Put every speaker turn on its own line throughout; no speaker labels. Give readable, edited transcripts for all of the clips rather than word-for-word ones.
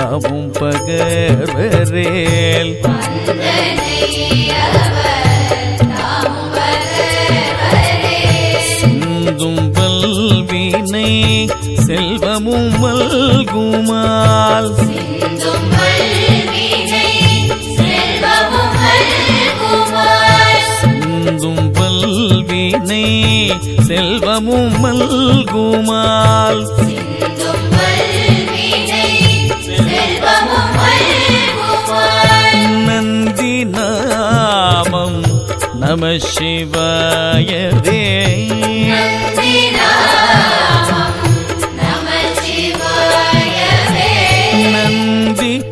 தாமும் பகர்வரேல் சிந்தும் பல்வினை செல்வமும் மல்குமால் சிந்தும் பல்வினை செல்வமும் மல்குமால் நந்தி நாமம் நம சிவாயவே நந்தி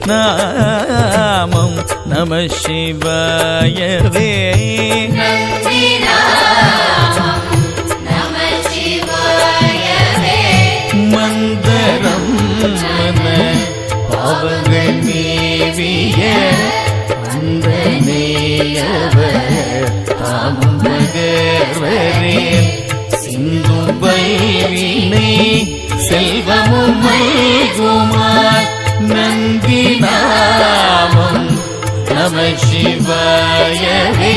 நாமம் நம சிவாயவே மந்தரம் மன பாவங்கள் மேவிய அந்தனேயவர் தாமும் பகர்வரேல் சிந்தும் பல்வினை செல்வமும் மல்குமால் நந்தி நாமம் நம சிவாயவே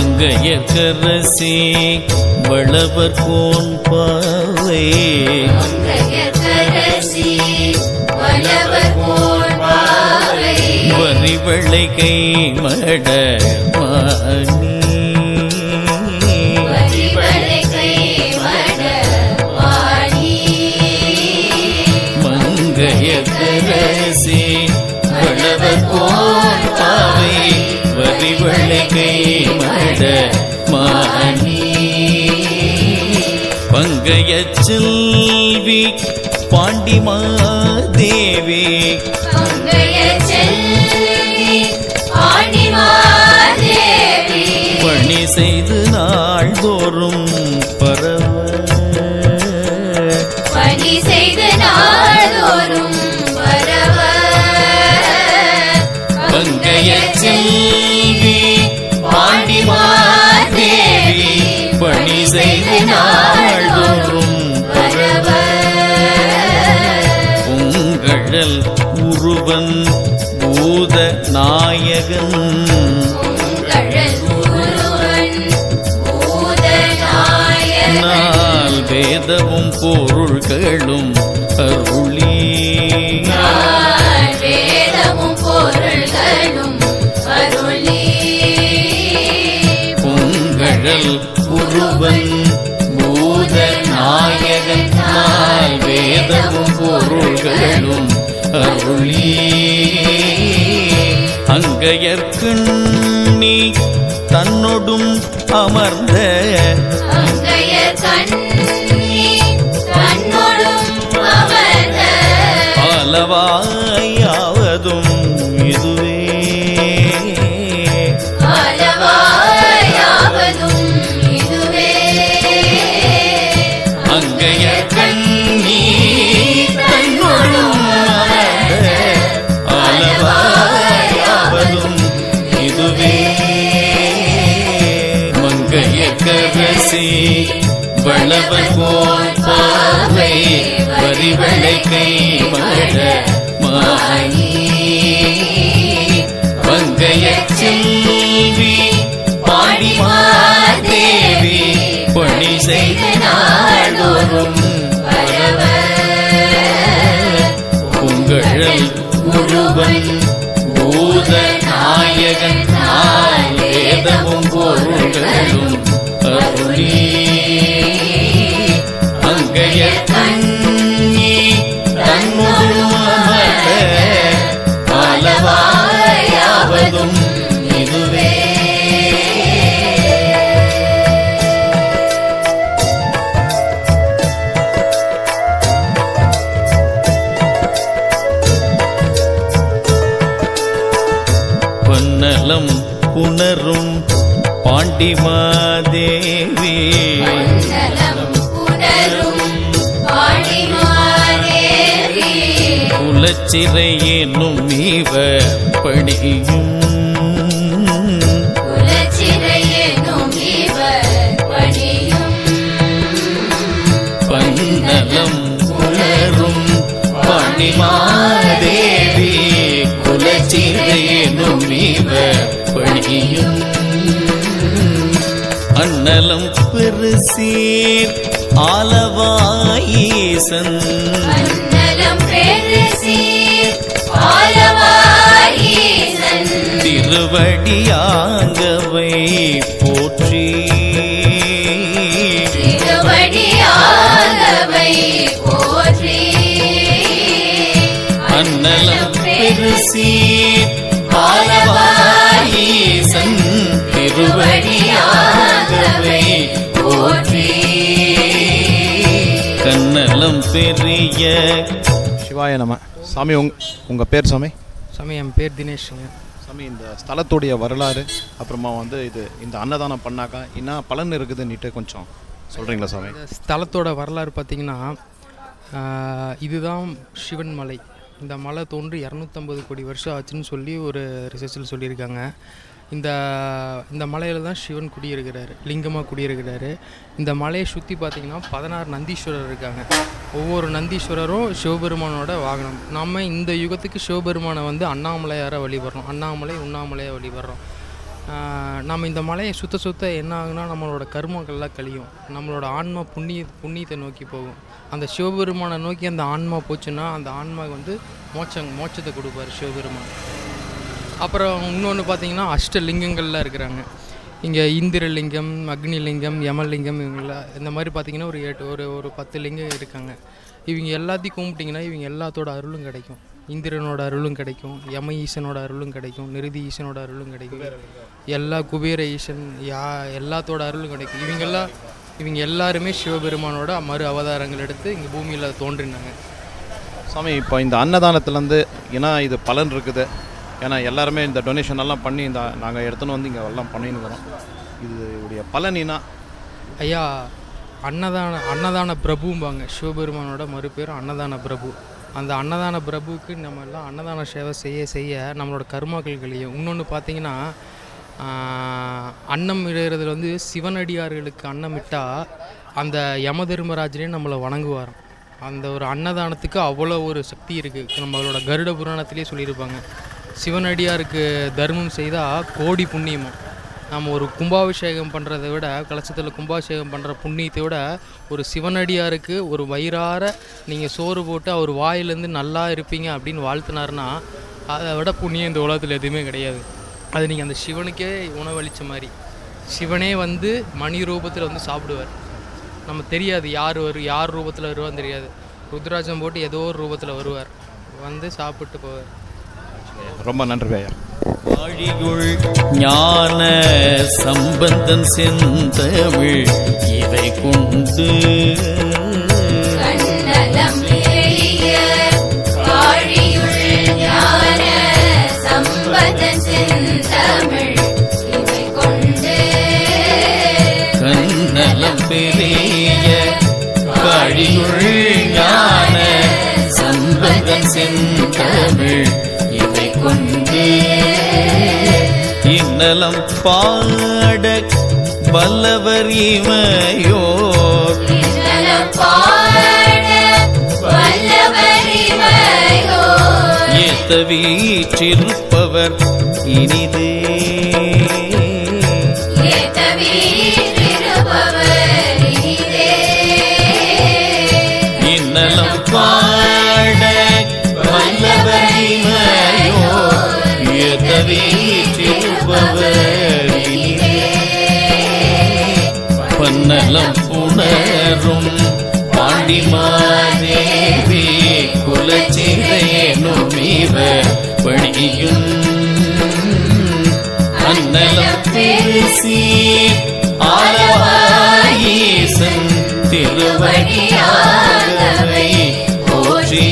மங்கையர்க்கரசி வளவர் கோன் பாவை வரிவளை கை மட மங்கையர்க்கரசி வளவர் கோன் பாவை வரிவளை கை மட மாணி பங்கைய செல்வி பாண்டிமாதேவி பணி செய்து நாள்தோறும் பரவ பங்கைய செல்வி பாண்டிமாதேவி பணி செய்து நாள்தோறும் பரவ பொங்கழல் உருவன் பூத நாயகன் நாள் வேதமும் பொருள்களும் அருளி பொங்கழல் உருவன் பூத நாயகன் நாள் வேதமும் பொருள்களும் அருளி அங்கையர்கண்ணி தன்னொடும் அமர்ந்த அளவாயாவதும் இதுவே அங்கையர்கண்ணி தன்னொடும் அமர்ந்த அளவாயாவதும் இதுவே மங்கையர்க்கரசி வளவர் கோன் பாவை வரிவளை கை மட மாணி பங்கைய செல்வி பாண்டிமாதேவி பணி செய்து நாள்தோறும் பரவ பொங்கழல் உருவன் பூத நாயகன் நாள் வேதமும் பொருள்களும் அருளி அங்கையர்கண்ணி தன்னொடும் அமர்ந்த அளவாயாவதும் இதுவே பன்னலம் புணரும் பாண்டிமாதேவி குலச்சிறை என்னும் இவர் பணியும் பன்னலம் புலரும் பணிமாதேவி குலச்சிறை என்னும் இவர் பணியும் அன்னலம் பெருசீர் ஆலவாயீசன் திருவடியாங்கவை போற்றி அன்னலம் பெருசீர் ஆலவாயீசன் திருவடியாங்கவை போற்றி கண்ணலம் பெரிய
சிவாய நம. சாமி உங்கள் பேர் சாமி?
சாமி என் பேர் தினேஷுங்க.
சாமி இந்த ஸ்தலத்துடைய வரலாறு அப்புறமா வந்து இந்த அன்னதானம் பண்ணாக்கா என்ன பலன் இருக்குதுன்னுட்டு கொஞ்சம் சொல்கிறீங்களா சாமி?
இந்த ஸ்தலத்தோட வரலாறு பார்த்திங்கன்னா இதுதான் சிவன் மலை. இந்த மலை தோன்றி 250 கோடி வருஷம் ஆச்சுன்னு சொல்லி ஒரு ரிசர்ச்சில் சொல்லியிருக்காங்க. இந்த மலையில் தான் சிவன் குடியிருக்கிறாரு, லிங்கமாக குடியிருக்கிறாரு. இந்த மலையை சுற்றி பார்த்திங்கன்னா 16 நந்தீஸ்வரர் இருக்காங்க. ஒவ்வொரு நந்தீஸ்வரரும் சிவபெருமானோட வாகனம். நம்ம இந்த யுகத்துக்கு சிவபெருமானை வந்து அண்ணாமலையாரை வழிபடுறோம், அண்ணாமலை உண்ணாமலையை வழிபடுறோம். நம்ம இந்த மலையை சுத்த என்ன ஆகுனா நம்மளோட கர்மங்கள்லாம் கழியும், நம்மளோட ஆன்மா புண்ணியத்தை நோக்கி போகும். அந்த சிவபெருமானை நோக்கி அந்த ஆன்மா போச்சுன்னா அந்த ஆன்மாவுக்கு வந்து மோட்சத்தை கொடுப்பார் சிவபெருமான். அப்புறம் இன்னொன்று பார்த்திங்கன்னா அஷ்டலிங்கங்கள்லாம் இருக்கிறாங்க இங்கே. இந்திரலிங்கம், அக்னிலிங்கம், யமலிங்கம், இவங்களாம் இந்த மாதிரி பார்த்திங்கன்னா ஒரு 10 லிங்கம் இருக்காங்க. இவங்க எல்லாத்தையும் கும்பிட்டிங்கன்னா இவங்க எல்லாத்தோட அருளும் கிடைக்கும். இந்திரனோட அருளும் கிடைக்கும், யம ஈசனோட அருளும் கிடைக்கும், நிருதி ஈசனோட அருளும் கிடைக்கும், எல்லா குபேர ஈசன் எல்லாத்தோட அருளும் கிடைக்கும். இவங்க எல்லாருமே சிவபெருமானோட மறு அவதாரங்கள் எடுத்து இங்கே பூமியில் தோன்றினாங்க.
சாமி இப்போ இந்த அன்னதானத்துலேருந்து ஏன்னா இது பலன் இருக்குது, ஏன்னா எல்லாருமே இந்த டொனேஷன் எல்லாம் பண்ணி நாங்கள் எடுத்துன்னு வந்து இங்கே எல்லாம் பண்ணின்னு இதுடைய பலனினா
ஐயா அன்னதான பிரபும்பாங்க. சிவபெருமானோட மறுபேர் அன்னதான பிரபு. அந்த அன்னதான பிரபுவுக்கு நம்ம எல்லாம் அன்னதான சேவை செய்ய நம்மளோட கர்மாக்கள் கழியும். இன்னொன்று பார்த்திங்கன்னா அன்னம் இடுறதுல வந்து சிவனடியார்களுக்கு அன்னம் இட்டால் அந்த யம தர்மராஜனே நம்மளை வணங்குவாராம். அந்த ஒரு அன்னதானத்துக்கு அவ்வளோ ஒரு சக்தி இருக்குது. நம்மளோட கருட புராணத்திலே சொல்லியிருப்பாங்க, சிவனடியாருக்கு தர்மம் செய்தால் கோடி புண்ணியமும். நம்ம ஒரு கும்பாபிஷேகம் பண்ணுறதை விட, கலசத்தில் கும்பாபிஷேகம் பண்ணுற புண்ணியத்தை விட ஒரு சிவனடியாருக்கு ஒரு வயிறார நீங்கள் சோறு போட்டு அவர் வாயிலேருந்து நல்லா இருப்பீங்க அப்படின்னு வாழ்த்தினார்னா அதை விட புண்ணியம் இந்த உலகத்தில் எதுவுமே கிடையாது. அது நீங்கள் அந்த சிவனுக்கே உணவளித்த மாதிரி. சிவனே வந்து மணி ரூபத்தில் வந்து சாப்பிடுவார். நம்ம தெரியாது யார் ரூபத்தில் வருவான்னு தெரியாது. ருத்ராஜம் போட்டு ஏதோ ஒரு ரூபத்தில் வருவார், வந்து சாப்பிட்டு போவார்.
ரொம்ப நன்றி ஐயா.
ஆழியுள் ஞான சம்பந்தன் செந்தமிழ் இதை கொண்டு கண்ணலம் பெரிய காழியுள் ஞான சம்பந்தன் செந்தமிழ் இதை கொண்டு இன்னலம் பாட வல்லவர் இமையோர் ஏத்த வீற்றிருப்பவர் இனிதே இன்னலம் பாட வல்லவர் இமையோர் ஏத்த பன்னலம் புணரும் பாண்டிமாதேவி குலச்சிறையனும் இவர் பணியும் அன்னலம் பெருசீர் ஆலவாயீசன் திருவடியாங்கவை போற்றி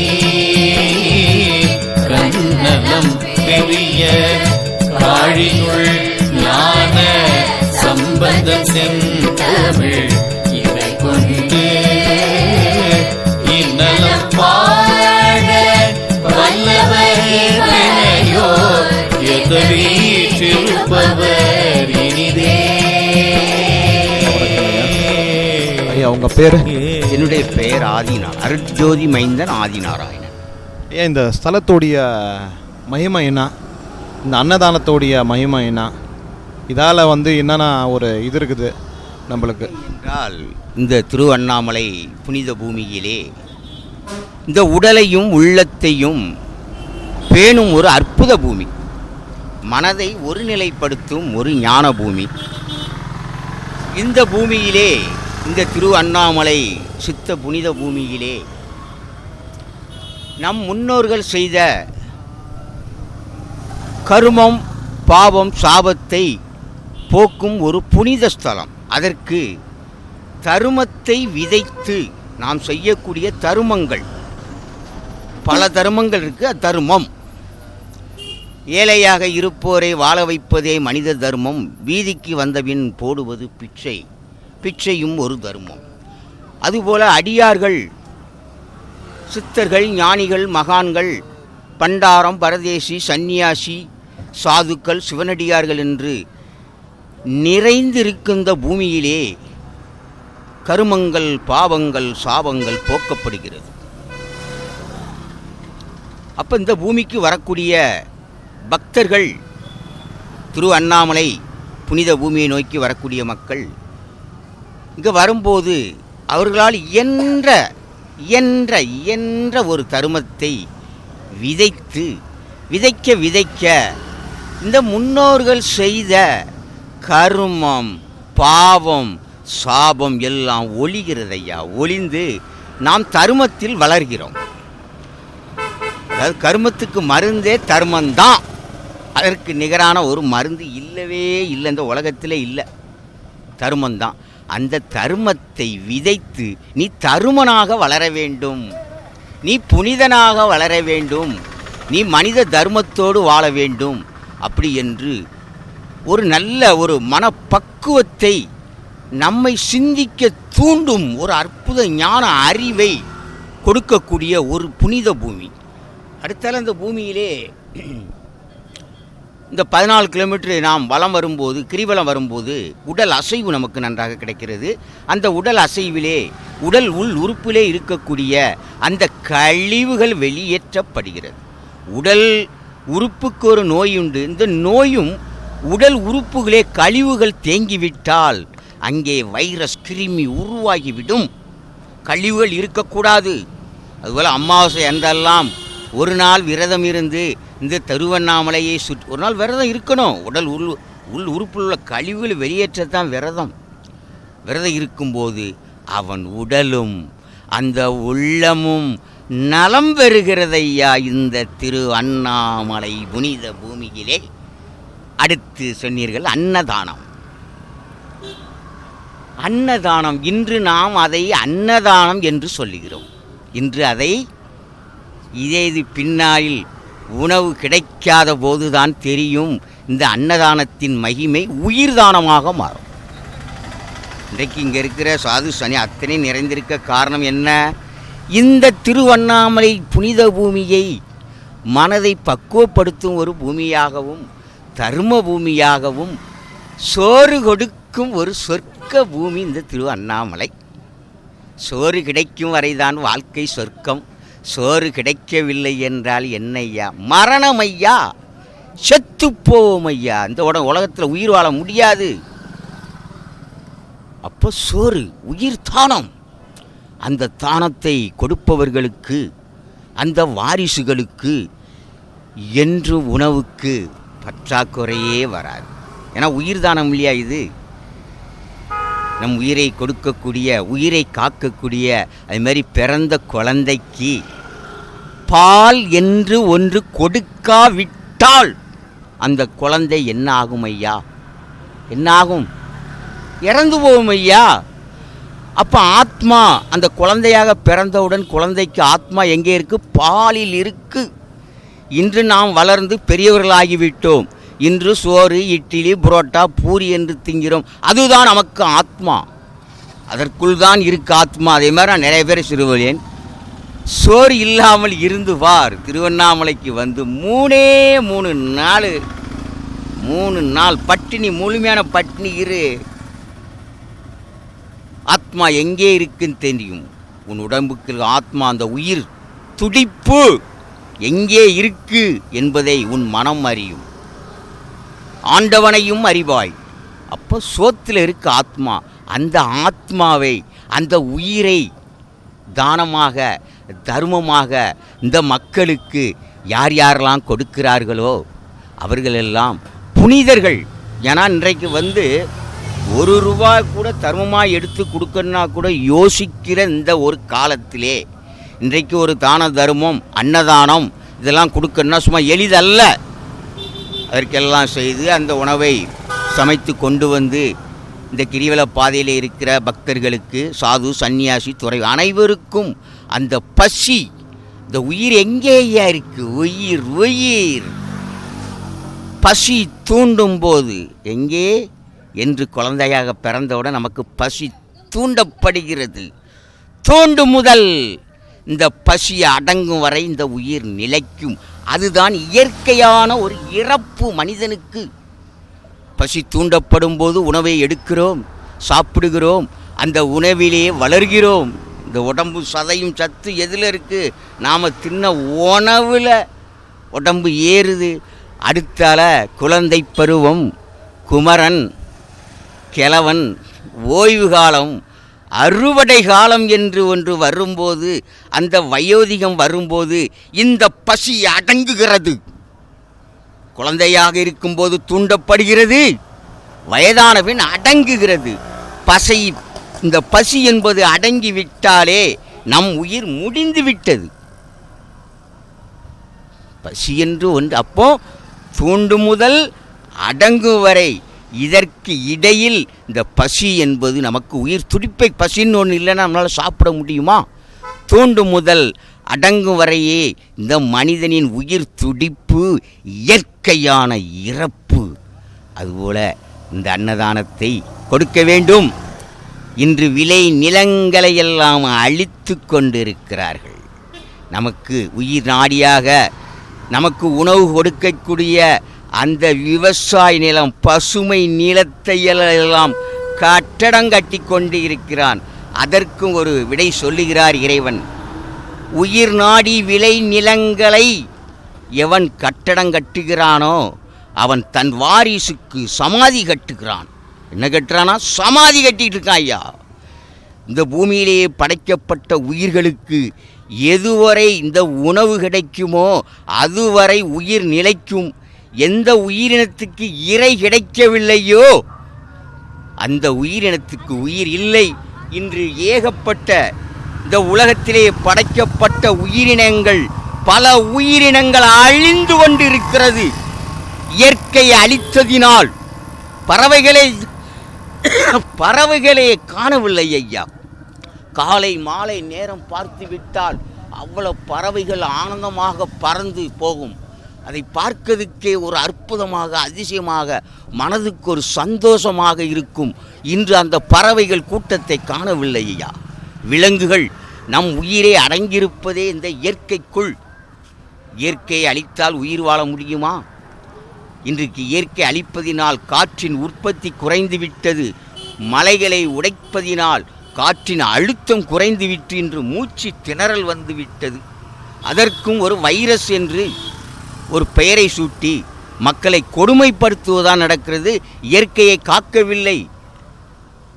கண்ணலம் பெரிய காழியுள் ஞான சம்பந்தம் செந்தமிழ் இவை கொண்டு இன்னலம் பாட
அவங்க பேர்?
என்னுடைய பெயர் அருட்ஜோதி மைந்தன் ஆதிநாராயணன்.
ஏன் இந்த ஸ்தலத்தோடைய மகிமை என்ன, இந்த அன்னதானத்தோடைய மகிமை என்ன, இதால் என்னென்ன ஒரு இது இருக்குது நம்மளுக்கு
என்றால், இந்த திருவண்ணாமலை புனித பூமியிலே இந்த உடலையும் உள்ளத்தையும் பேணும் ஒரு அற்புத பூமி, மனதை ஒருநிலைப்படுத்தும் ஒரு ஞான பூமி. இந்த பூமியிலே, இந்த திருவண்ணாமலை சித்த புனித பூமியிலே நம் முன்னோர்கள் செய்த கருமம் பாவம் சாபத்தை போக்கும் ஒரு புனித ஸ்தலம். அதற்கு தருமத்தை விதைத்து நாம் செய்யக்கூடிய தருமங்கள், பல தருமங்கள் இருக்கு. தருமம், ஏழையாக இருப்போரை வாழ வைப்பதே மனித தர்மம். வீதிக்கு வந்தபின் போடுவது பிச்சை, பிச்சையும் ஒரு தர்மம். அதுபோல அடியார்கள், சித்தர்கள், ஞானிகள், மகான்கள், பண்டாரம், பரதேசி, சந்நியாசி, சாதுக்கள், சிவனடியார்கள் என்று நிறைந்திருக்கின்ற பூமியிலே கருமங்கள் பாவங்கள் சாபங்கள் போக்கப்படுகிறது. அப்போ இந்த பூமிக்கு வரக்கூடிய பக்தர்கள், திரு அண்ணாமலை புனித பூமியை நோக்கி வரக்கூடிய மக்கள் இங்கே வரும்போது அவர்களால் இயன்ற ஒரு தருமத்தை விதைத்து விதைக்க இந்த முன்னோர்கள் செய்த கருமம் பாவம் சாபம் எல்லாம் ஒழிகிறதையா, ஒளிந்து நாம் தருமத்தில் வளர்கிறோம். அதாவது கருமத்துக்கு மருந்தே தர்மந்தான். அதற்கு நிகரான ஒரு மருந்து இல்லவே இல்லை, இந்த உலகத்திலே இல்லை. தருமந்தான். அந்த தருமத்தை விதைத்து நீ தருமனாக வளர வேண்டும், நீ புனிதனாக வளர வேண்டும், நீ மனித தர்மத்தோடு வாழ வேண்டும். அப்படி என்று ஒரு நல்ல ஒரு மனப்பக்குவத்தை நம்மை சிந்திக்க தூண்டும் ஒரு அற்புத ஞான அறிவை கொடுக்கக்கூடிய ஒரு புனித பூமி. அடுத்தால இந்த பூமியிலே இந்த 14 கிலோமீட்டர் நாம் வலம் வரும்போது, கிரிவலம் வரும்போது உடல் அசைவு நமக்கு நன்றாக கிடைக்கிறது. அந்த உடல் அசைவிலே, உடல் உள் உறுப்பிலே இருக்கக்கூடிய அந்த கழிவுகள் வெளியேற்றப்படுகிறது. உடல் உறுப்புக்கு ஒரு நோய் உண்டு. இந்த நோயும் உடல் உறுப்புகளே கழிவுகள் தேங்கிவிட்டால் அங்கே வைரஸ் கிருமி உருவாகிவிடும். கழிவுகள் இருக்கக்கூடாது. அதுபோல் அமாவாசை அன்றெல்லாம் ஒரு நாள் விரதம் இருந்து இந்த திருவண்ணாமலையை சுற்றி ஒரு நாள் விரதம் இருக்கணும். உடல் உள் உறுப்பில் உள்ள கழிவுகள் வெளியேற்றத்தான் விரதம் இருக்கும்போது அவன் உடலும் அந்த உள்ளமும் நலம் பெறுகிறதையா இந்த திரு அண்ணாமலை புனித பூமியிலே. அடுத்து சொன்னீர்கள் அன்னதானம். அன்னதானம், இன்று நாம் அதை அன்னதானம் என்று சொல்லுகிறோம். இன்று அதை இது பின்னாளில் உணவு கிடைக்காத போதுதான் தெரியும் இந்த அன்னதானத்தின் மகிமை உயிர் தானமாக மாறும். இன்றைக்கு இங்கே இருக்கிற சாது சனி அத்தனை நிறைந்திருக்க காரணம் என்ன? இந்த திருவண்ணாமலை புனித பூமியை மனதை பக்குவப்படுத்தும் ஒரு பூமியாகவும் தர்ம பூமியாகவும் சோறு கொடுக்கும் ஒரு சொர்க்க பூமி இந்த திரு அண்ணாமலை. சோறு கிடைக்கும் வரைதான் வாழ்க்கை சொர்க்கம். சோறு கிடைக்கவில்லை என்றால் என்னையா? மரணம் ஐயா, செத்துப்போவோம் ஐயா. இந்த உலகத்தில் உயிர் வாழ முடியாது. அப்போ சோறு உயிர் தானம். அந்த தானத்தை கொடுப்பவர்களுக்கு, அந்த வாரிசுகளுக்கு என்று உணவுக்கு பற்றாக்குறையே வராது. ஏன்னா உயிர் தானம் இல்லையா இது? நம் உயிரை கொடுக்கக்கூடிய, உயிரை காக்கக்கூடிய, அதுமாதிரி பிறந்த குழந்தைக்கு பால் என்று ஒன்று கொடுக்காவிட்டால் அந்த குழந்தை என்ன ஆகும் ஐயா? என்ன ஆகும்? இறந்து போகும் ஐயா. அப்போ ஆத்மா அந்த குழந்தையாக பிறந்தவுடன் குழந்தைக்கு ஆத்மா எங்கே இருக்கு? பாலில் இருக்கு. இன்று நாம் வளர்ந்து பெரியவர்களாகிவிட்டோம். இன்று சோறு இட்லி புரோட்டா பூரி என்று திங்கிறோம். அதுதான் நமக்கு ஆத்மா. அதற்குள் தான் இருக்கு ஆத்மா. அதே மாதிரி நான் நிறைய பேர் சிறுவலேன், சோறு இல்லாமல் இருந்து வார். திருவண்ணாமலைக்கு வந்து 3 நாள் பட்டினி, முழுமையான பட்டினி இரு. ஆத்மா எங்கே இருக்குன்னு தெரியும். உன் உடம்புக்கு ஆத்மா, அந்த உயிர் துடிப்பு எங்கே இருக்கு என்பதை உன் மனம் அறியும். ஆண்டவனையும் அறிவாய். அப்போ சோத்தில் இருக்கு ஆத்மா. அந்த ஆத்மாவை, அந்த உயிரை தானமாக, தர்மமாக இந்த மக்களுக்கு யார் யாரெல்லாம் கொடுக்கிறார்களோ அவர்களெல்லாம் புனிதர்கள். ஏன்னா இன்றைக்கு ₹1 கூட தர்மமாக எடுத்து கொடுக்கணுன்னா கூட யோசிக்கிற இந்த ஒரு காலத்திலே இன்றைக்கு ஒரு தான தர்மம், அன்னதானம் இதெல்லாம் கொடுக்கணுன்னா சும்மா எளிதல்ல. அதற்கெல்லாம் செய்து அந்த உணவை சமைத்து கொண்டு இந்த கிரிவல பாதையில் இருக்கிற பக்தர்களுக்கு, சாது, சன்னியாசி, துறை அனைவருக்கும் அந்த பசி, இந்த உயிர் எங்கேயா இருக்கு? உயிர் உயிர் பசி தூண்டும் போது எங்கே என்று குழந்தையாக பிறந்தவுடன் நமக்கு பசி தூண்டப்படுகிறது. தூண்டும் முதல் இந்த பசியை அடங்கும் வரை இந்த உயிர் நிலைக்கும். அதுதான் இயற்கையான ஒரு இறப்பு மனிதனுக்கு. பசி தூண்டப்படும் போது உணவை எடுக்கிறோம், சாப்பிடுகிறோம், அந்த உணவிலே வளர்கிறோம். இந்த உடம்பு சதையும் சத்து எதில் இருக்குது? நாம் தின்ன உணவில் உடம்பு ஏறுது. அடுத்தால குழந்தை பருவம், குமரன், கிழவன், ஓய்வு காலம், அறுவடை காலம் என்று ஒன்று வரும்போது, அந்த வயோதிகம் வரும்போது இந்த பசி அடங்குகிறது. குழந்தையாக இருக்கும்போது தூண்டப்படுகிறது, வயதான பின் அடங்குகிறது. இந்த பசி என்பது அடங்கிவிட்டாலே நம் உயிர் முடிந்து விட்டது. பசி என்று ஒன்று. அப்போ தூண்டு முதல் அடங்கும் வரை இதற்கு இடையில் இந்த பசி என்பது நமக்கு உயிர் துடிப்பை, பசின்னு ஒன்று இல்லைன்னா நம்மளால் சாப்பிட முடியுமா? தூண்டு முதல் அடங்கும் வரையே இந்த மனிதனின் உயிர் துடிப்பு இயற்கையான இறப்பு. அதுபோல இந்த அன்னதானத்தை கொடுக்க வேண்டும். இன்று விளை நிலங்களை எல்லாம் அழித்து கொண்டிருக்கிறார்கள். நமக்கு உயிர் நாடியாக நமக்கு உணவு கொடுக்கக்கூடிய அந்த விவசாய நிலம், பசுமை நிலத்தை எல்லாம் கட்டடம் கட்டி கொண்டு இருக்கிறான். அதற்கும் ஒரு விடை சொல்லுகிறார் இறைவன். உயிர் நாடி விளை நிலங்களை எவன் கட்டடம் கட்டுகிறானோ அவன் தன் வாரிசுக்கு சமாதி கட்டுகிறான். என்ன கட்டுறானா? சமாதி கட்டிட்டு இருக்கான். ஐயா, இந்த பூமியிலேயே படைக்கப்பட்ட உயிர்களுக்கு எதுவரை இந்த உணவு கிடைக்குமோ அதுவரை உயிர் நிலைக்கும். எந்த உயிரினத்துக்கு இறை கிடைக்கவில்லையோ அந்த உயிரினத்துக்கு உயிர் இல்லை. இன்று ஏகப்பட்ட இந்த உலகத்திலே படைக்கப்பட்ட உயிரினங்கள், பல உயிரினங்கள் அழிந்து கொண்டிருக்கிறது. இயற்கை அழித்ததினால் பறவைகளே காணவில்லை. ஐயா, காலை மாலை நேரம் பார்த்து விட்டால் அவ்வளவு பறவைகள் ஆனந்தமாக பறந்து போகும். அதை பார்க்கிறதுக்கே ஒரு அற்புதமாக, அதிசயமாக, மனதுக்கு ஒரு சந்தோஷமாக இருக்கும். இன்று அந்த பறவைகள் கூட்டத்தை காணவில்லை. ஐயா, விலங்குகள் நம் உயிரே அடங்கியிருப்பதே இந்த இயற்கைக்குள். இயற்கையை அழித்தால் உயிர் வாழ முடியுமா? இன்றைக்கு இயற்கை அழிப்பதினால் காற்றின் உற்பத்தி குறைந்து விட்டது. மலைகளை உடைப்பதினால் காற்றின் அழுத்தம் குறைந்துவிட்டு இன்று மூச்சு திணறல் வந்து விட்டது. அதற்கும் ஒரு வைரஸ் என்று ஒரு பெயரை சூட்டி மக்களை கொடுமைப்படுத்துவதான் நடக்கிறது. இயற்கையை காக்கவில்லை.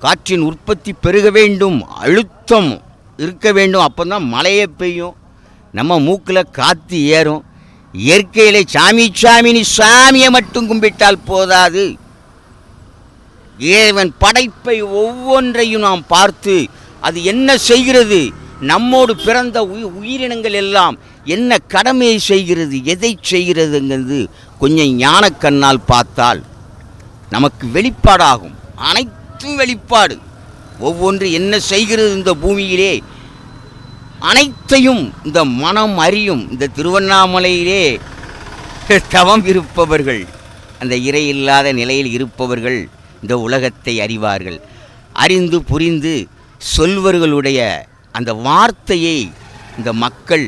காற்றின் உற்பத்தி பெருக வேண்டும், அழுத்தம் இருக்க வேண்டும், அப்போ தான் மழையே பெய்யும், நம்ம மூக்கில் காற்று ஏறும். இயற்கையிலே சாமின்னு சாமியை மட்டும் கும்பிட்டால் போதாது. இறைவன் படைப்பை ஒவ்வொன்றையும் நாம் பார்த்து அது என்ன செய்கிறது, நம்மோடு பிறந்த உயிரினங்கள் எல்லாம் என்ன கடமையை செய்கிறது, எதை செய்கிறதுங்கிறது கொஞ்சம் ஞான கண்ணால் பார்த்தால் நமக்கு வெளிப்பாடாகும். அனைத்தும் வெளிப்பாடு. ஒவ்வொன்று என்ன செய்கிறது இந்த பூமியிலே அனைத்தையும் இந்த மனம் அறியும். இந்த திருவண்ணாமலையிலே தவம் இருப்பவர்கள், அந்த இறை இல்லாத நிலையில் இருப்பவர்கள் இந்த உலகத்தை அறிவார்கள். அறிந்து புரிந்து சொல்வர்களுடைய அந்த வார்த்தையை இந்த மக்கள்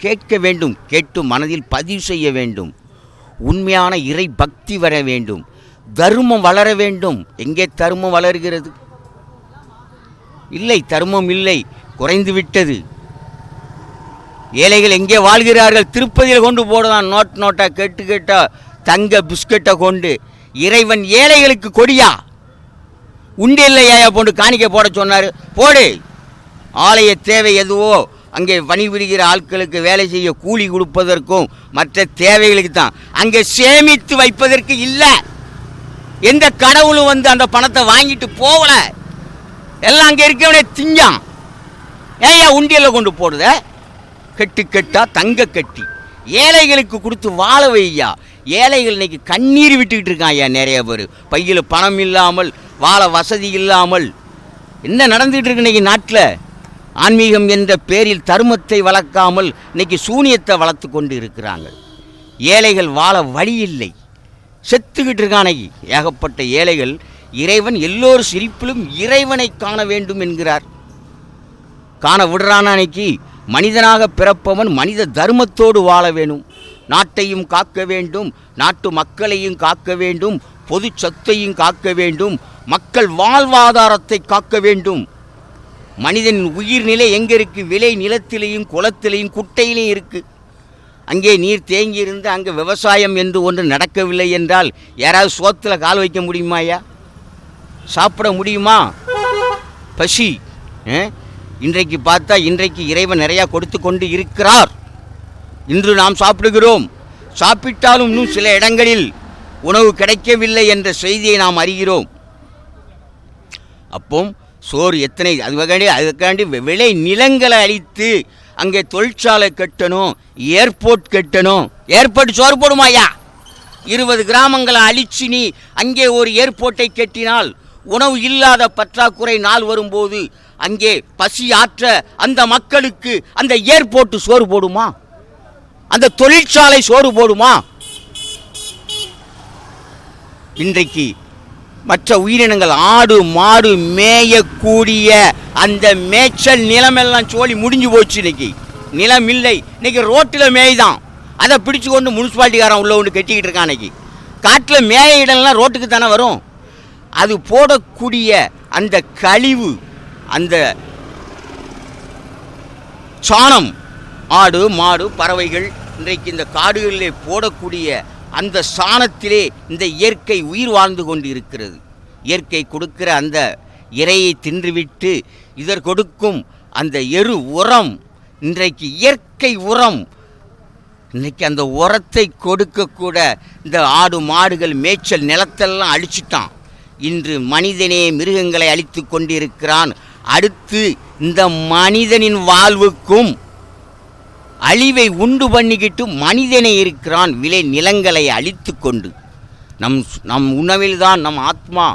கேட்க வேண்டும், கேட்டு மனதில் பதிவு செய்ய வேண்டும். உண்மையான இறை பக்தி வர வேண்டும், தர்மம் வளர வேண்டும். எங்கே தர்மம் வளர்கிறது? இல்லை, தர்மம் இல்லை, குறைந்து விட்டது. ஏழைகள் எங்கே வாழ்கிறார்கள்? திருப்பதியில் கொண்டு போடுதான் நோட்டா கெட்டா தங்க பிஸ்கட்டை கொண்டு. இறைவன் ஏழைகளுக்கு கொடியா? உண்டியல்ல ஏயா போட்டு காணிக்க போட சொன்னார், போடு. ஆலய தேவை எதுவோ அங்கே பணிபுரிகிற ஆட்களுக்கு வேலை செய்ய கூலி கொடுப்பதற்கும் மற்ற தேவைகளுக்கு தான். அங்கே சேமித்து வைப்பதற்கு இல்லை. எந்த கடவுளும் அந்த பணத்தை வாங்கிட்டு போகல. எல்லாம் அங்கே இருக்கவனே திஞ்சான். ஏயா உண்டியல்ல கொண்டு போடுத? கெட்டா தங்க கட்டி ஏழைகளுக்கு கொடுத்து வாழ வையா. ஏழைகள் இன்னைக்கு கண்ணீர் விட்டுக்கிட்டு இருக்கான் ஐயா. நிறைய பேர் பையில் பணம் இல்லாமல், வாழ வசதி இல்லாமல் என்ன நடந்துகிட்டு இருக்கு இன்னைக்கு நாட்டில்? ஆன்மீகம் என்ற பேரில் தர்மத்தை வளர்க்காமல் இன்னைக்கு சூனியத்தை வளர்த்து கொண்டு இருக்கிறாங்க. ஏழைகள் வாழ வழி இல்லை, செத்துக்கிட்டு இருக்கான ஏகப்பட்ட ஏழைகள். இறைவன் எல்லோரும் சிரிப்பிலும் இறைவனை காண வேண்டும் என்கிறார். காண விடுறான அன்னைக்கு மனிதனாக பிறப்பவன் மனித தர்மத்தோடு வாழ வேணும். நாட்டையும் காக்க வேண்டும், நாட்டு மக்களையும் காக்க வேண்டும், பொது சொத்தையும் காக்க வேண்டும், மக்கள் வாழ்வாதாரத்தை காக்க வேண்டும். மனிதனின் உயிர்நிலை எங்கே இருக்குது? விளை நிலத்திலேயும் குளத்திலேயும் குட்டையிலையும் இருக்குது. அங்கே நீர் தேங்கி இருந்து அங்கே விவசாயம் என்று ஒன்று நடக்கவில்லை என்றால் யாராவது சோத்தில் கால் வைக்க முடியுமாயா? சாப்பிட முடியுமா? பசி. இன்றைக்கு பார்த்தா இன்றைக்கு இறைவன் நிறையா கொடுத்து கொண்டு இருக்கிறார். இன்று நாம் சாப்பிடுகிறோம். சாப்பிட்டாலும் இன்னும் சில இடங்களில் உணவு கிடைக்கவில்லை என்ற செய்தியை நாம் அறிகிறோம். அப்போ சோறு எத்தனை அதுக்காண்டி விளை நிலங்களை அழித்து அங்கே தொழிற்சாலை கட்டணும், ஏர்போர்ட் கட்டணும். ஏர்போர்ட் சோறு போடுமாயா? 20 கிராமங்களை அழிச்சு நீ அங்கே ஒரு ஏர்போர்ட்டை கட்டினால் உணவு இல்லாத பற்றாக்குறை நாள் வரும்போது அங்கே பசி ஆற்ற அந்த மக்களுக்கு அந்த ஏர்போர்ட் சோறு போடுமா? அந்த தொழிற்சாலை சோறு போடுமா? இன்றைக்கு மற்ற உயிரினங்கள் ஆடு மாடு மேயக்கூடிய அந்த மேய்ச்சல் நிலமெல்லாம் சோழி முடிஞ்சு போச்சு. இன்னைக்கு நிலம் இல்லை, இன்னைக்கு ரோட்டில் மேய்தான். அதை பிடிச்சு கொண்டு முனிசிபாலிட்டிக்காரன் உள்ள ஒன்று கட்டிக்கிட்டு இருக்கான். இன்னைக்கு காட்டில் மேய இடம்லாம் ரோட்டுக்கு தானே வரும். அது போடக்கூடிய அந்த கழிவு, அந்த சாணம், ஆடு மாடு பறவைகள் இன்றைக்கு இந்த காடுகளிலே போடக்கூடிய அந்த சாணத்திலே இந்த இயற்கை உயிர் வாழ்ந்து கொண்டு இருக்கிறது. இயற்கை கொடுக்கிற அந்த இரையை தின்றுவிட்டு இதர் கொடுக்கும் அந்த எரு உரம், இன்றைக்கு இயற்கை உரம், இன்றைக்கி அந்த உரத்தை கொடுக்கக்கூட இந்த ஆடு மாடுகள் மேய்ச்சல் நிலத்தெல்லாம் அழிச்சிட்டான். இன்று மனிதனே மிருகங்களை அழித்து கொண்டிருக்கிறான். அடுத்து இந்த மனிதனின் வாழ்வுக்கும் அழிவை உண்டு பண்ணிக்கிட்டு மனிதனை இருக்கிறான். விளை நிலங்களை அழித்து கொண்டு நம் உணவில்தான் நம் ஆத்மா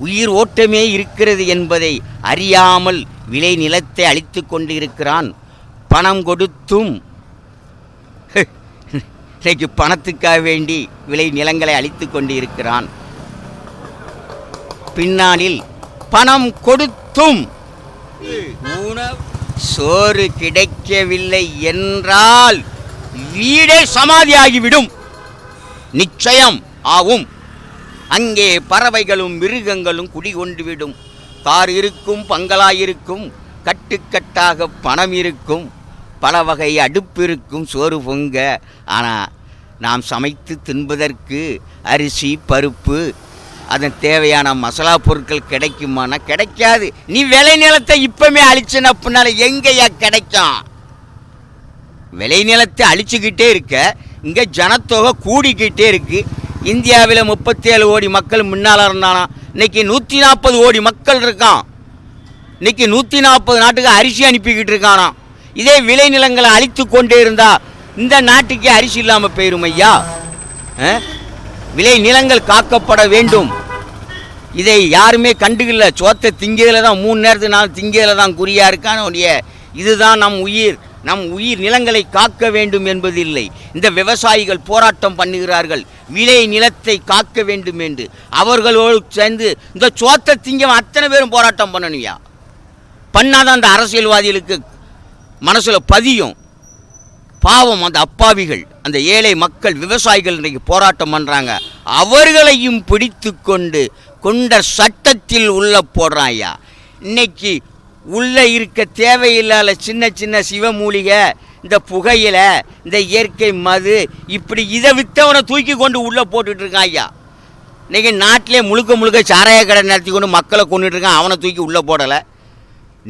உயிர் ஓட்டமே இருக்கிறது என்பதை அறியாமல் விளை நிலத்தை அழித்து கொண்டு இருக்கிறான். பணம் கொடுத்தும் இன்றைக்கு பணத்துக்காக வேண்டி விளை நிலங்களை அழித்து கொண்டு இருக்கிறான். பின்னாளில் பணம் கொடுத்தும் உணவு சோறு கிடைக்கவில்லை என்றால் வீடே சமாதியாகிவிடும். நிச்சயம் ஆகும். அங்கே பறவைகளும் மிருகங்களும் குடிகொண்டுவிடும். கார் இருக்கும், பங்களா இருக்கும், கட்டுக்கட்டாக பணம் இருக்கும், பல வகை அடுப்பு இருக்கும், சோறு பொங்க. ஆனால் நாம் சமைத்து தின்பதற்கு அரிசி பருப்பு அதன் தேவையான மசாலா பொருட்கள் கிடைக்குமானா கிடைக்காது. நீ விளை நிலத்தை இப்பவுமே அழிச்சுன அப்படின்னால எங்கேயா கிடைக்கும்? விளை நிலத்தை அழிச்சுக்கிட்டே இருக்க, இங்கே ஜனத்தொகை கூடிக்கிட்டே இருக்கு. இந்தியாவில் 37 கோடி மக்கள் முன்னால் இருந்தானா, இன்னைக்கு 140 கோடி மக்கள் இருக்கான். இன்னைக்கு 140 நாட்டுக்கு அரிசி அனுப்பிக்கிட்டு இருக்கானா. இதே விளை நிலங்களை அழித்து கொண்டே இருந்தா இந்த நாட்டுக்கே அரிசி இல்லாமல் போயிரும் ஐயா. விளை நிலங்கள் காக்கப்பட வேண்டும். இதை யாருமே கண்டுக்கல. சோத்தை திங்கிறதுல தான் 3 நேரத்துக்கு நான் திங்கிறதுல தான் குறியா இருக்கான. இதுதான் நம் உயிர் நிலங்களை காக்க வேண்டும் என்பது இல்லை. இந்த விவசாயிகள் போராட்டம் பண்ணுகிறார்கள், விளை நிலத்தை காக்க வேண்டும் என்று. அவர்களோடு சேர்ந்து இந்த சோத்தை திங்கவன் அத்தனை பேரும் போராட்டம் பண்ணணுயா. பண்ணாதான் அந்த அரசியல்வாதிகளுக்கு மனசுல பதியும். பாவம் அந்த அப்பாவிகள், அந்த ஏழை மக்கள் விவசாயிகள் இன்றைக்கு போராட்டம் பண்ணுறாங்க. அவர்களையும் பிடித்து கொண்டு கொண்ட சட்டத்தில் உள்ள போடுறான் ஐயா. இன்னைக்கு உள்ளே இருக்க தேவையில்லாத சின்ன சின்ன சிவமூலிகை, இந்த புகையில, இந்த இயற்கை மது, இப்படி இதை விற்றவனை தூக்கி கொண்டு உள்ளே போட்டுட்டு இருக்கான் ஐயா. இன்றைக்கி நாட்டிலே முழுக்க முழுக்க சாராய கடை நடத்தி கொண்டு மக்களை கொண்டுட்டு இருக்கான், அவனை தூக்கி உள்ளே போடலை.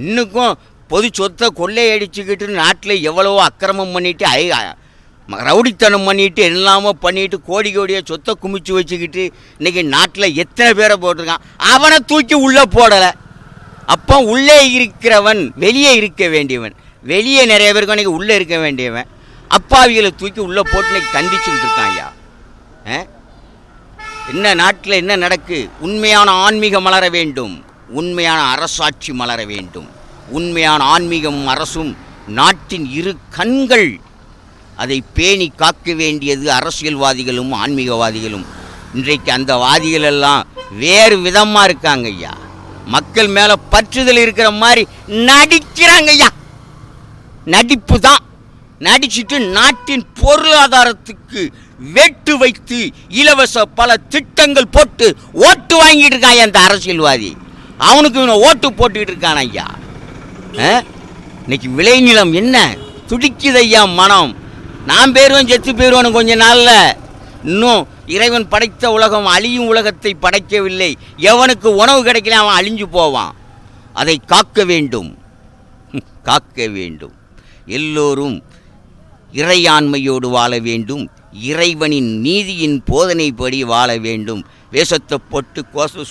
இன்னுக்கும் பொது சொத்தை கொள்ளையடிச்சுக்கிட்டு நாட்டில் எவ்வளவோ அக்கிரமம் பண்ணிவிட்டு ரவுடித்தனம் பண்ணிட்டு எல்லாமோ பண்ணிட்டு கோடி கோடியாக சொத்தை குமிச்சு வச்சுக்கிட்டு இன்றைக்கி நாட்டில் எத்தனை பேரை போட்டிருக்கான், அவனை தூக்கி உள்ளே போடலை. அப்போ உள்ளே இருக்கிறவன் வெளியே இருக்க வேண்டியவன், வெளியே நிறைய பேருக்கு அன்றைக்கி உள்ளே இருக்க வேண்டியவன் அப்பாவிகளை தூக்கி உள்ளே போட்டு இன்றைக்கி கண்டிச்சுக்கிட்டு இருக்கான் ஐயா. என்ன நாட்டில் என்ன நடக்கு? உண்மையான ஆன்மீகம் மலர வேண்டும், உண்மையான அரசாட்சி மலர வேண்டும். உண்மையான ஆன்மீகமும் அரசும் நாட்டின் இரு கண்கள். அதை பேணி காக்க வேண்டியது அரசியல்வாதிகளும் ஆன்மீகவாதிகளும். இன்றைக்கு அந்த வாதிகளெல்லாம் வேறு விதமாக இருக்காங்க ஐயா. மக்கள் மேலே பற்றுதல் இருக்கிற மாதிரி நடிக்கிறாங்க ஐயா. நடிப்பு தான். நடிச்சுட்டு நாட்டின் பொருளாதாரத்துக்கு வெட்டு வைத்து இலவச பல திட்டங்கள் போட்டு ஓட்டு வாங்கிட்டு இருக்கான் அந்த அரசியல்வாதி. அவனுக்கு இவனை ஓட்டு போட்டுக்கிட்டு இருக்கான் ஐயா. இன்னைக்கு விளைநிலம் என்ன துடிக்குது ஐயா மனம். நான் பேருவன் செத்து போயிடுவானு கொஞ்ச நாளில். இன்னும் இறைவன் படைத்த உலகம் அழியும் உலகத்தை படைக்கவில்லை. எவனுக்கு உணவு கிடைக்கல அவன் அழிஞ்சு போவான். அதை காக்க வேண்டும், காக்க வேண்டும். எல்லோரும் இறையாண்மையோடு வாழ வேண்டும், இறைவனின் நீதியின் போதனைப்படி வாழ வேண்டும். வேஷத்தை போட்டு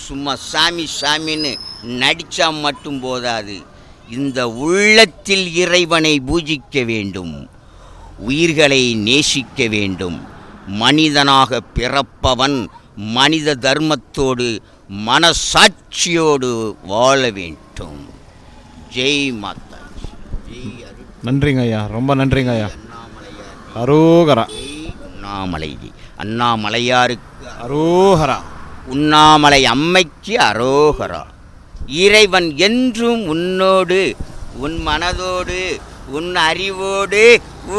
சும்மா சாமி சாமின்னு நடித்தா மட்டும் போதாது. இந்த உள்ளத்தில் இறைவனை பூஜிக்க வேண்டும், உயிர்களை நேசிக்க வேண்டும். மனிதனாக பிறப்பவன் மனித தர்மத்தோடு மனசாட்சியோடு வாழ வேண்டும். ஜெய் மாதா.
நன்றிங்க ஐயா, ரொம்ப நன்றிங்க ஐயா. அரோகரா.
உண்ணாமலை அண்ணாமலையாருக்கு
அரோகரா.
உண்ணாமலை அம்மைக்கு அரோகரா. இறைவன் என்றும் உன்னோடு, உன் மனதோடு, உன் அறிவோடு,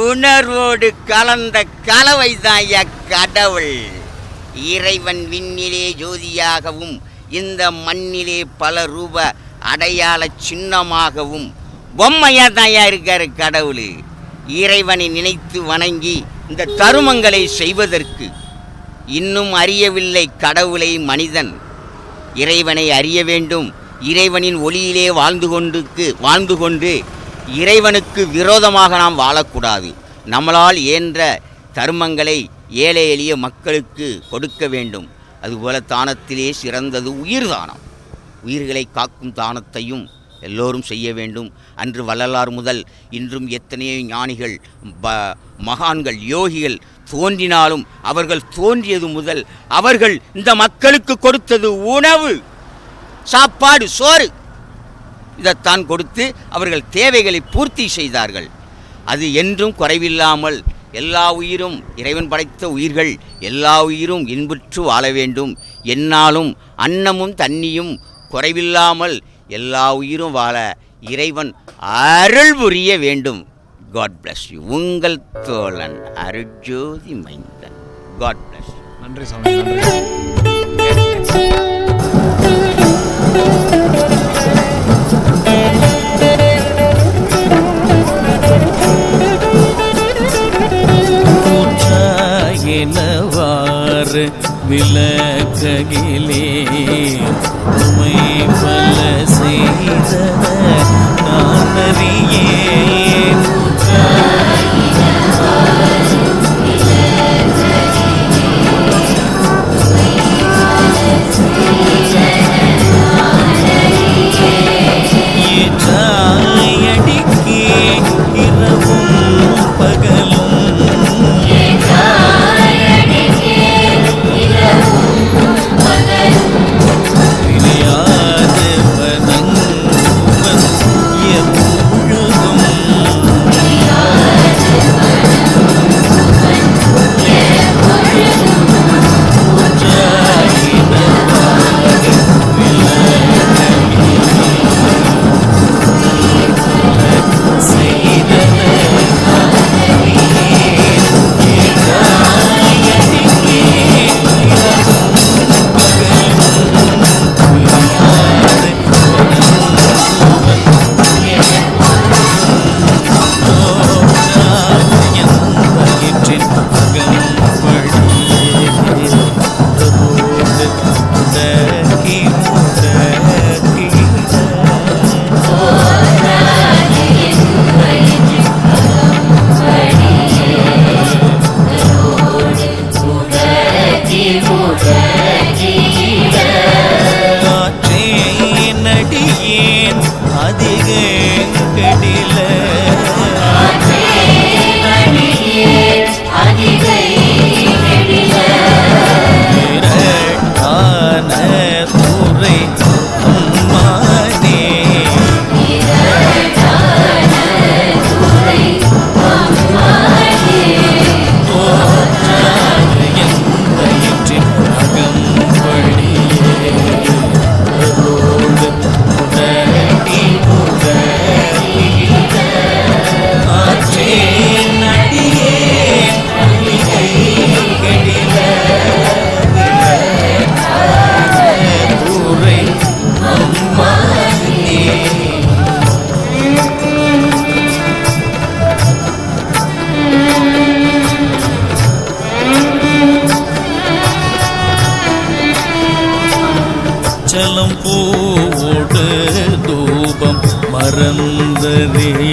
உணர்வோடு கலந்த கலவைதான் ஐயா கடவுள். இறைவன் விண்ணிலே ஜோதியாகவும் இந்த மண்ணிலே பல ரூப அடையாள சின்னமாகவும் பொம்மையாக தான் ஐயா இருக்கார் கடவுள். இறைவனை நினைத்து வணங்கி இந்த தருமங்களை செய்வதற்கு இன்னும் அறியவில்லை கடவுளை மனிதன். இறைவனை அறிய வேண்டும். இறைவனின் ஒளியிலே வாழ்ந்து கொண்டு இறைவனுக்கு விரோதமாக நாம் வாழக்கூடாது. நம்மளால் இயன்ற தர்மங்களை ஏழை எளிய மக்களுக்கு கொடுக்க வேண்டும். அதுபோல தானத்திலே சிறந்தது உயிர் தானம். உயிர்களை காக்கும் தானத்தையும் எல்லோரும் செய்ய வேண்டும். அன்று வள்ளலார் முதல் இன்றும் எத்தனையோ ஞானிகள், மகான்கள், யோகிகள் தோன்றினாலும் அவர்கள் தோன்றியது முதல் அவர்கள் இந்த மக்களுக்கு கொடுத்தது உணவு, சாப்பாடு, சோறு. இதைத்தான் கொடுத்து அவர்கள் தேவைகளை பூர்த்தி செய்தார்கள். அது என்றும் குறைவில்லாமல் எல்லா உயிரும், இறைவன் படைத்த உயிர்கள் எல்லா உயிரும் இன்புற்று வாழ வேண்டும். என்னாலும் அன்னமும் தண்ணியும் குறைவில்லாமல் எல்லா உயிரும் வாழ இறைவன் அருள் புரிய வேண்டும். God bless you. உங்கள் தோழன் அருட்ஜோதி மைந்தன். God bless you.
நன்றி சாமி, நன்றி.
எனவாறு விளக்ககிலே உமை பல செய்த நான் அறியேன். ஏற்றாயடிக்கே இரவும் பகலும் அதிகம் கடில ஆன துறை அம்மானே தோற்றாக என் வயிற்றின் அகம்படியே அதோடு உடனடி ஆற்றே நடியே அலிகை கடில துறை அம்மானே சலம் பூவோடு தூபம் மறந்தறியேன்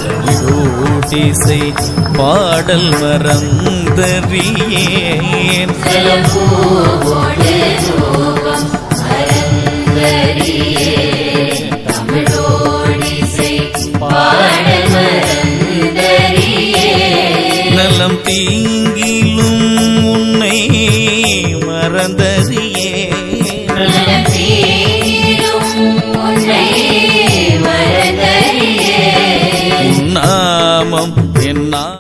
சலியோடிசை பாடல் மறந்தறியேன் நலம் தீங்கிலும் உன்னை மறந்தறியேன் உன்னாமம் என்னா